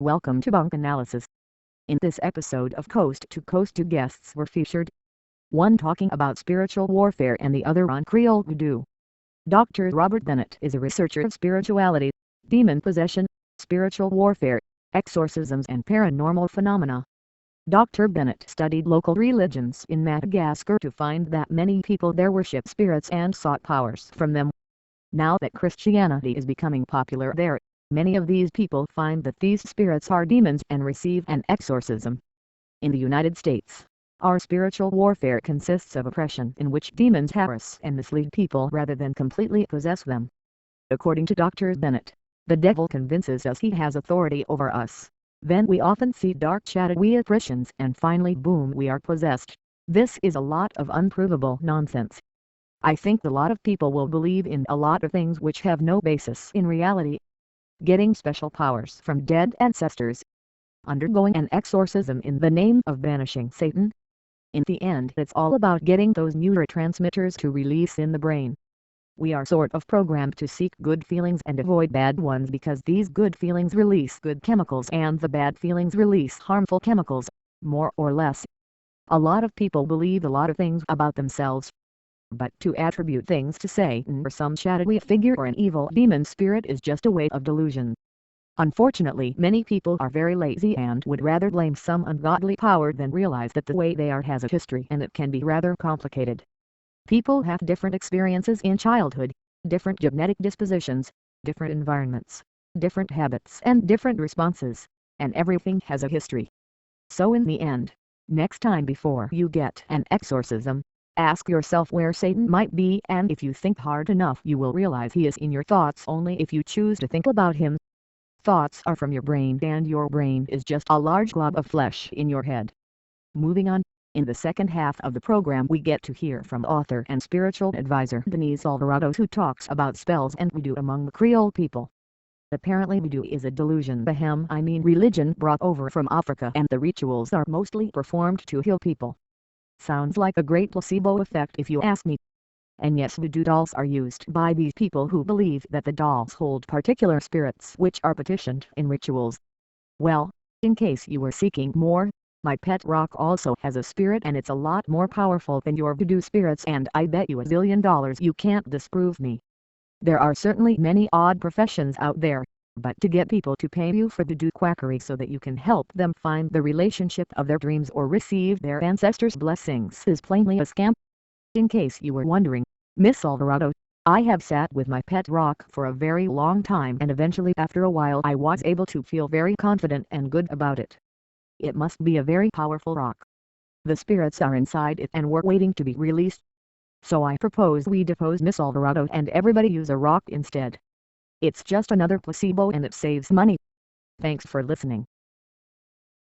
Welcome to Bunk Analysis. In this episode of Coast to Coast, two guests were featured. One talking about spiritual warfare and the other on Creole voodoo. Dr. Robert Bennett is a researcher of spirituality, demon possession, spiritual warfare, exorcisms and paranormal phenomena. Dr. Bennett studied local religions in Madagascar to find that many people there worship spirits and sought powers from them. Now that Christianity is becoming popular there, many of these people find that these spirits are demons and receive an exorcism. In the United States, our spiritual warfare consists of oppression in which demons harass and mislead people rather than completely possess them. According to Dr. Bennett, the devil convinces us he has authority over us. Then we often see dark shadowy apparitions and finally boom, we are possessed. This is a lot of unprovable nonsense. I think a lot of people will believe in a lot of things which have no basis in reality. Getting special powers from dead ancestors. Undergoing an exorcism in the name of banishing Satan. In the end, it's all about getting those neurotransmitters to release in the brain. We are sort of programmed to seek good feelings and avoid bad ones because these good feelings release good chemicals and the bad feelings release harmful chemicals, more or less. A lot of people believe a lot of things about themselves. But to attribute things to Satan or some shadowy figure or an evil demon spirit is just a way of delusion. Unfortunately, many people are very lazy and would rather blame some ungodly power than realize that the way they are has a history and it can be rather complicated. People have different experiences in childhood, different genetic dispositions, different environments, different habits and different responses, and everything has a history. So in the end, next time before you get an exorcism, ask yourself where Satan might be, and if you think hard enough you will realize he is in your thoughts only if you choose to think about him. Thoughts are from your brain and your brain is just a large glob of flesh in your head. Moving on, in the second half of the program we get to hear from author and spiritual advisor Denise Alvarado, who talks about spells and voodoo among the Creole people. Apparently voodoo is a delusion, religion brought over from Africa, and the rituals are mostly performed to heal people. Sounds like a great placebo effect if you ask me. And yes, voodoo dolls are used by these people who believe that the dolls hold particular spirits which are petitioned in rituals. Well, in case you were seeking more, my pet rock also has a spirit and it's a lot more powerful than your voodoo spirits, and I bet you $1 billion you can't disprove me. There are certainly many odd professions out there, but to get people to pay you for voodoo quackery so that you can help them find the relationship of their dreams or receive their ancestors' blessings is plainly a scam. In case you were wondering, Miss Alvarado, I have sat with my pet rock for a very long time and eventually after a while I was able to feel very confident and good about it. It must be a very powerful rock. The spirits are inside it and were waiting to be released. So I propose we depose Miss Alvarado and everybody use a rock instead. It's just another placebo and it saves money. Thanks for listening.